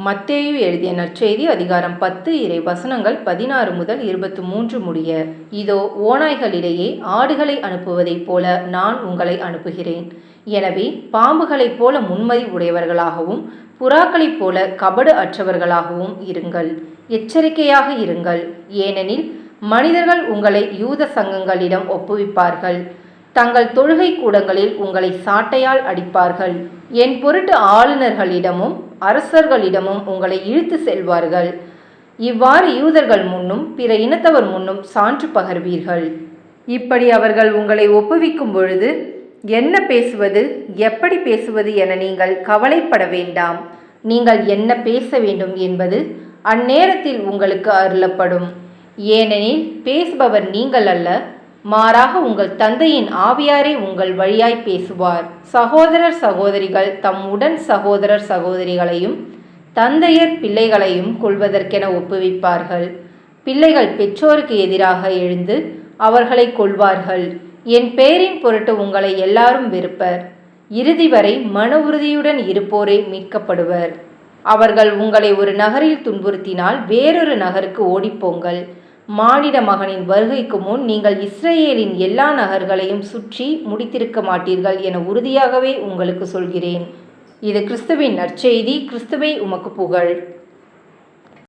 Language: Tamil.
மத்தேயு எழுதிய நற்செய்தி அதிகாரம் 10 இறை வசனங்கள் 16 முதல் 23 முடிய. இதோ ஓநாய்களிடையே ஆடுகளை அனுப்புவதைப் போல நான் உங்களை அனுப்புகிறேன். எனவே பாம்புகளைப் போல முன்மதி உடையவர்களாகவும் புறாக்களைப் போல கபடு அற்றவர்களாகவும் இருங்கள். எச்சரிக்கையாக இருங்கள். ஏனெனில் மனிதர்கள் உங்களை யூத சங்கங்களிடம் ஒப்புவிப்பார்கள். தங்கள் தொழுகை கூடங்களில் உங்களை சாட்டையால் அடிப்பார்கள். என் பொருட்டு ஆளுநர்களிடமும் அரசர்களிடமும் உங்களை இழுத்து செல்வார்கள். இவ்வாறு யூதர்கள் முன்னும் பிற இனத்தவர் முன்னும் சான்று பகர்வீர்கள். இப்படி அவர்கள் உங்களை ஒப்புவிக்கும் பொழுது என்ன பேசுவது, எப்படி பேசுவது என நீங்கள் கவலைப்பட வேண்டாம். நீங்கள் என்ன பேச வேண்டும் என்பது அந்நேரத்தில் உங்களுக்கு அருளப்படும். ஏனெனில் பேசுபவர் நீங்கள் அல்ல, மாறாக உங்கள் தந்தையின் ஆவியாரே உங்கள் வழியாய் பேசுவார். சகோதரர் சகோதரிகள் தம் உடன் சகோதரர் சகோதரிகளையும் தந்தையர் பிள்ளைகளையும் கொல்வதற்கென ஒப்புவிப்பார்கள். பிள்ளைகள் பெற்றோருக்கு எதிராக எழுந்து அவர்களை கொல்வார்கள். என் பெயரின் பொருட்டு உங்களை எல்லாரும் வெறுப்பர். இறுதி வரை மன உறுதியுடன் இருப்போரே மீட்கப்படுவர். அவர்கள் உங்களை ஒரு நகரில் துன்புறுத்தினால் வேறொரு நகருக்கு ஓடிப்போங்கள். மானிட மகனின் வருகைக்கு முன் நீங்கள் இஸ்ரேலின் எல்லா நகர்களையும் சுற்றி முடித்திருக்க மாட்டீர்கள் என உறுதியாகவே உங்களுக்கு சொல்கிறேன். இது கிறிஸ்துவின் நற்செய்தி. கிறிஸ்துவே உமக்கு புகழ்.